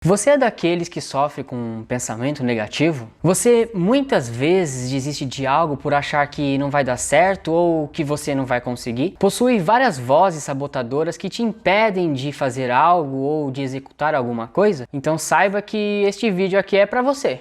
Você é daqueles que sofre com um pensamento negativo? Você muitas vezes desiste de algo por achar que não vai dar certo ou que você não vai conseguir? Possui várias vozes sabotadoras que te impedem de fazer algo ou de executar alguma coisa? Então saiba que este vídeo aqui é para você.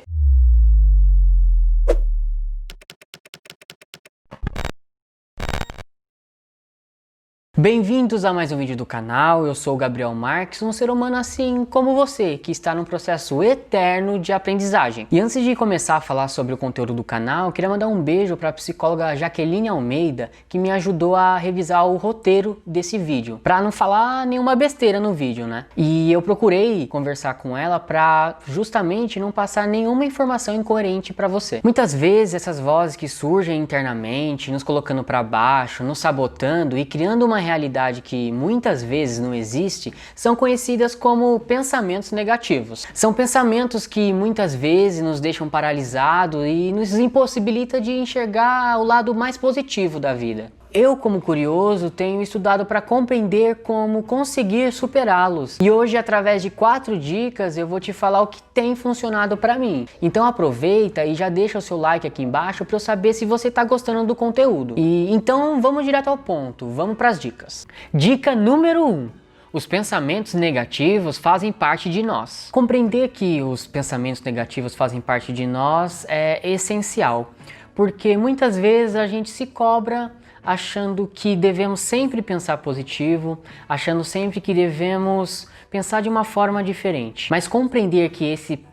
Bem-vindos a mais um vídeo do canal. Eu sou o Gabriel Marques, um ser humano assim como você, que está num processo eterno de aprendizagem. E antes de começar a falar sobre o conteúdo do canal, eu queria mandar um beijo para a psicóloga Jaqueline Almeida, que me ajudou a revisar o roteiro desse vídeo, para não falar nenhuma besteira no vídeo, né? E eu procurei conversar com ela para justamente não passar nenhuma informação incoerente para você. Muitas vezes essas vozes que surgem internamente, nos colocando para baixo, nos sabotando e criando uma realidade que muitas vezes não existe, são conhecidas como pensamentos negativos. São pensamentos que muitas vezes nos deixam paralisados e nos impossibilita de enxergar o lado mais positivo da vida. Eu, como curioso, tenho estudado para compreender como conseguir superá-los. E hoje, através de 4 dicas, eu vou te falar o que tem funcionado para mim. Então aproveita e já deixa o seu like aqui embaixo para eu saber se você está gostando do conteúdo. E então vamos direto ao ponto, vamos para as dicas. Dica número 1. Os pensamentos negativos fazem parte de nós. Compreender que os pensamentos negativos fazem parte de nós é essencial, porque muitas vezes a gente se cobra achando que devemos sempre pensar positivo, achando sempre que devemos pensar de uma forma diferente. Mas compreender que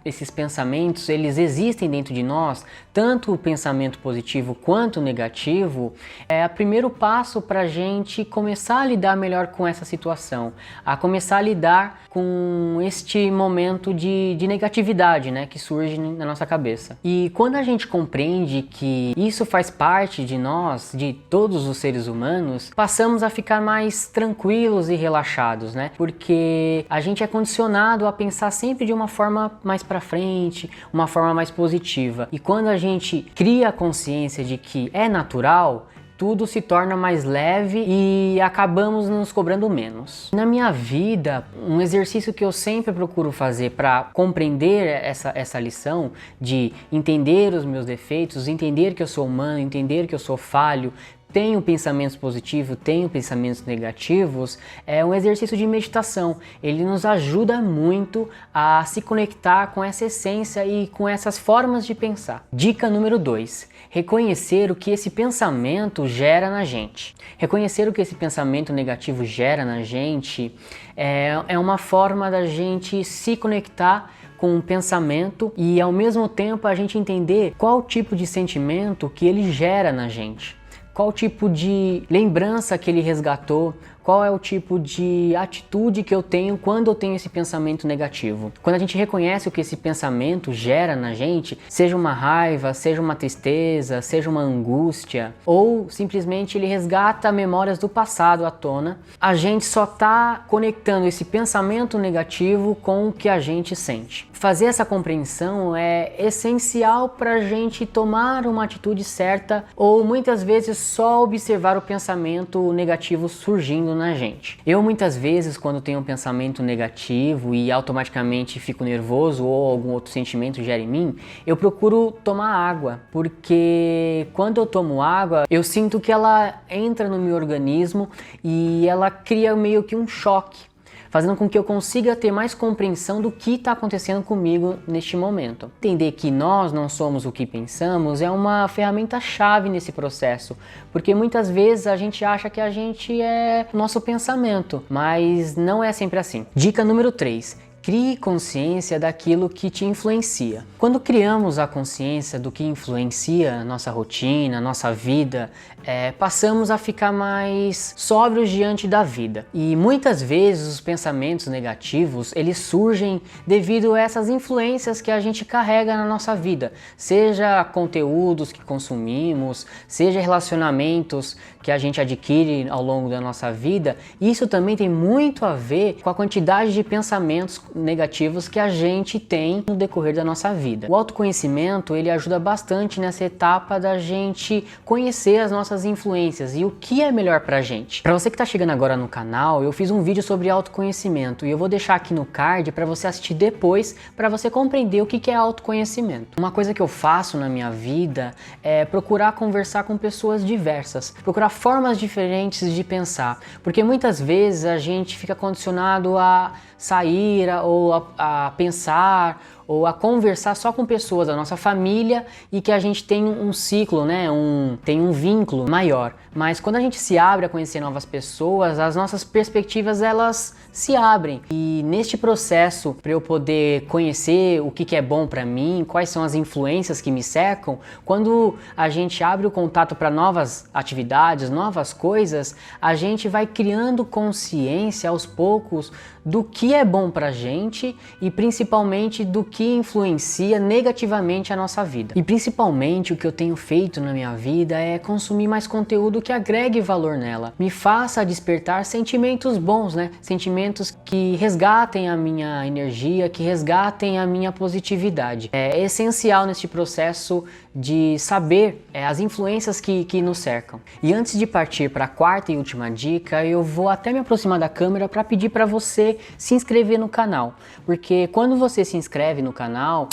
esses pensamentos, eles existem dentro de nós, tanto o pensamento positivo quanto o negativo, é o primeiro passo para a gente começar a lidar melhor com essa situação, a começar a lidar com este momento de negatividade, né, que surge na nossa cabeça. E quando a gente compreende que isso faz parte de nós, de todos os seres humanos, passamos a ficar mais tranquilos e relaxados, né? Porque a gente é condicionado a pensar sempre de uma forma mais para frente, uma forma mais positiva. E quando a gente cria a consciência de que é natural, tudo se torna mais leve e acabamos nos cobrando menos. Na minha vida, um exercício que eu sempre procuro fazer para compreender essa lição de entender os meus defeitos, entender que eu sou humano, entender que eu sou falho, tenho pensamentos positivos, tenho pensamentos negativos, é um exercício de meditação. Ele nos ajuda muito a se conectar com essa essência e com essas formas de pensar. Dica número 2. Reconhecer o que esse pensamento gera na gente. Reconhecer o que esse pensamento negativo gera na gente é uma forma da gente se conectar com o pensamento e ao mesmo tempo a gente entender qual tipo de sentimento que ele gera na gente. Qual tipo de lembrança que ele resgatou, qual é o tipo de atitude que eu tenho quando eu tenho esse pensamento negativo. Quando a gente reconhece o que esse pensamento gera na gente, seja uma raiva, seja uma tristeza, seja uma angústia, ou simplesmente ele resgata memórias do passado à tona, a gente só está conectando esse pensamento negativo com o que a gente sente. Fazer essa compreensão é essencial para a gente tomar uma atitude certa ou muitas vezes só observar o pensamento negativo surgindo na gente. Eu muitas vezes, quando tenho um pensamento negativo e automaticamente fico nervoso ou algum outro sentimento gera em mim, eu procuro tomar água, porque quando eu tomo água, eu sinto que ela entra no meu organismo e ela cria meio que um choque, fazendo com que eu consiga ter mais compreensão do que está acontecendo comigo neste momento. Entender que nós não somos o que pensamos é uma ferramenta-chave nesse processo, porque muitas vezes a gente acha que a gente é o nosso pensamento, mas não é sempre assim. Dica número 3. Crie consciência daquilo que te influencia. Quando criamos a consciência do que influencia a nossa rotina, a nossa vida, passamos a ficar mais sóbrios diante da vida. E muitas vezes os pensamentos negativos, eles surgem devido a essas influências que a gente carrega na nossa vida. Seja conteúdos que consumimos, seja relacionamentos que a gente adquire ao longo da nossa vida. Isso também tem muito a ver com a quantidade de pensamentos negativos que a gente tem no decorrer da nossa vida. O autoconhecimento, ele ajuda bastante nessa etapa da gente conhecer as nossas influências e o que é melhor pra gente. Pra você que tá chegando agora no canal, eu fiz um vídeo sobre autoconhecimento e eu vou deixar aqui no card para você assistir depois, para você compreender o que é autoconhecimento. Uma coisa que eu faço na minha vida é procurar conversar com pessoas diversas, procurar formas diferentes de pensar, porque muitas vezes a gente fica condicionado a sair ou a pensar ou a conversar só com pessoas da nossa família e que a gente tem um ciclo, né? Tem um vínculo maior. Mas quando a gente se abre a conhecer novas pessoas, as nossas perspectivas elas se abrem. E neste processo, para eu poder conhecer o que é bom para mim, quais são as influências que me cercam, quando a gente abre o contato para novas atividades, novas coisas, a gente vai criando consciência aos poucos do que é bom pra gente e principalmente do que influencia negativamente a nossa vida. E principalmente o que eu tenho feito na minha vida é consumir mais conteúdo que agregue valor nela, me faça despertar sentimentos bons, né? Sentimentos que resgatem a minha energia, que resgatem a minha positividade. É essencial neste processo de saber as influências que nos cercam. E antes de partir para a quarta e última dica, eu vou até me aproximar da câmera para pedir para você se inscrever no canal, porque quando você se inscreve no canal,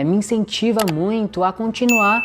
me incentiva muito a continuar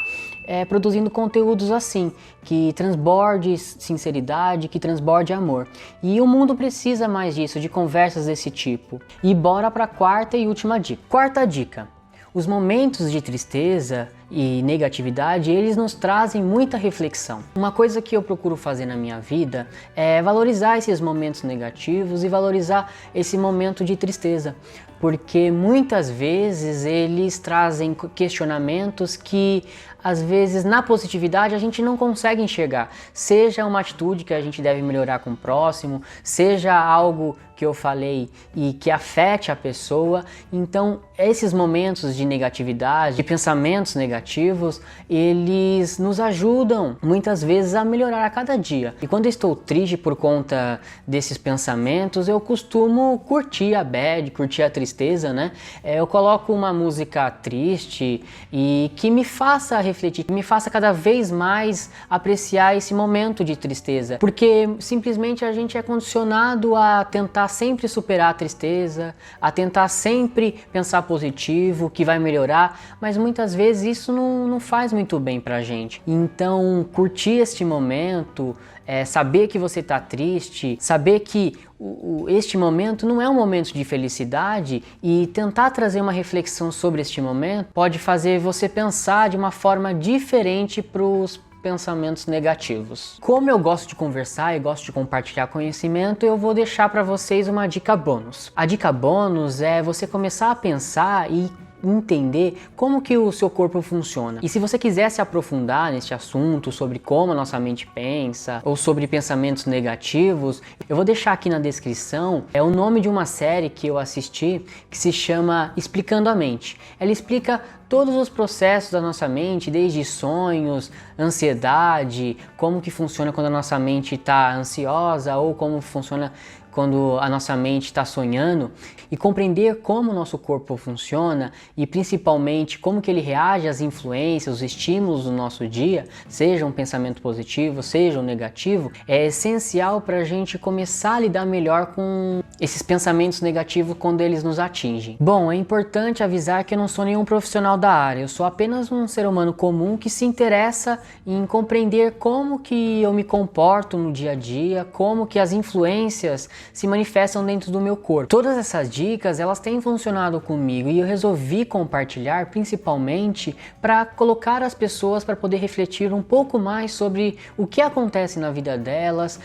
produzindo conteúdos assim, que transborde sinceridade, que transborde amor. E o mundo precisa mais disso, de conversas desse tipo. E bora para a quarta e última dica. Quarta dica: os momentos de tristeza e negatividade, eles nos trazem muita reflexão. Uma coisa que eu procuro fazer na minha vida é valorizar esses momentos negativos e valorizar esse momento de tristeza, porque muitas vezes eles trazem questionamentos que às vezes na positividade a gente não consegue enxergar, seja uma atitude que a gente deve melhorar com o próximo, seja algo que eu falei e que afete a pessoa. Então esses momentos de negatividade, de pensamentos negativos, eles nos ajudam muitas vezes a melhorar a cada dia. E quando eu estou triste por conta desses pensamentos, eu costumo curtir a bad, curtir a tristeza, né? Eu coloco uma música triste e que me faça refletir, que me faça cada vez mais apreciar esse momento de tristeza, porque simplesmente a gente é condicionado a tentar sempre superar a tristeza, a tentar sempre pensar positivo, que vai melhorar, mas muitas vezes isso não faz muito bem pra gente. Então, curtir este momento, saber que você tá triste, saber que este momento não é um momento de felicidade e tentar trazer uma reflexão sobre este momento pode fazer você pensar de uma forma diferente pros pensamentos negativos. Como eu gosto de conversar e gosto de compartilhar conhecimento, eu vou deixar para vocês uma dica bônus. A dica bônus é você começar a pensar e entender como que o seu corpo funciona. E se você quiser se aprofundar nesse assunto sobre como a nossa mente pensa ou sobre pensamentos negativos, eu vou deixar aqui na descrição o nome de uma série que eu assisti que se chama Explicando a Mente. Ela explica todos os processos da nossa mente, desde sonhos, ansiedade, como que funciona quando a nossa mente está ansiosa ou como funciona quando a nossa mente está sonhando, e compreender como o nosso corpo funciona e principalmente como que ele reage às influências, os estímulos do nosso dia, seja um pensamento positivo, seja um negativo, é essencial para a gente começar a lidar melhor com esses pensamentos negativos quando eles nos atingem. Bom, é importante avisar que eu não sou nenhum profissional da área, eu sou apenas um ser humano comum que se interessa em compreender como que eu me comporto no dia a dia, como que as influências se manifestam dentro do meu corpo. Todas essas dicas, elas têm funcionado comigo e eu resolvi compartilhar principalmente para colocar as pessoas para poder refletir um pouco mais sobre o que acontece na vida delas,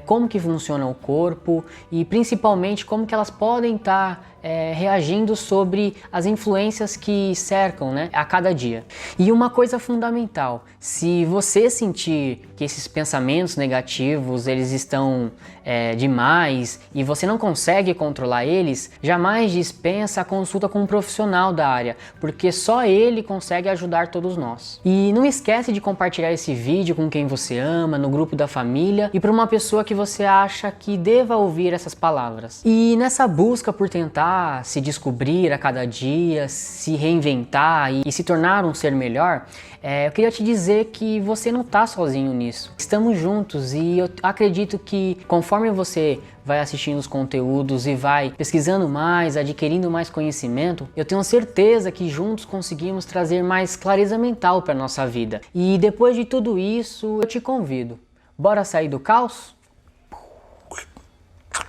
como que funciona o corpo e principalmente como que elas podem estar reagindo sobre as influências que cercam, né, a cada dia. E uma coisa fundamental, se você sentir que esses pensamentos negativos eles estão demais e você não consegue controlar eles, jamais dispensa a consulta com um profissional da área, porque só ele consegue ajudar todos nós. E não esquece de compartilhar esse vídeo com quem você ama, no grupo da família e para uma pessoa que você acha que deva ouvir essas palavras. E nessa busca por tentar buscar se descobrir a cada dia, se reinventar e se tornar um ser melhor, eu queria te dizer que você não está sozinho nisso. Estamos juntos e eu acredito que conforme você vai assistindo os conteúdos e vai pesquisando mais, adquirindo mais conhecimento, eu tenho certeza que juntos conseguimos trazer mais clareza mental para nossa vida. E depois de tudo isso, eu te convido. Bora sair do caos?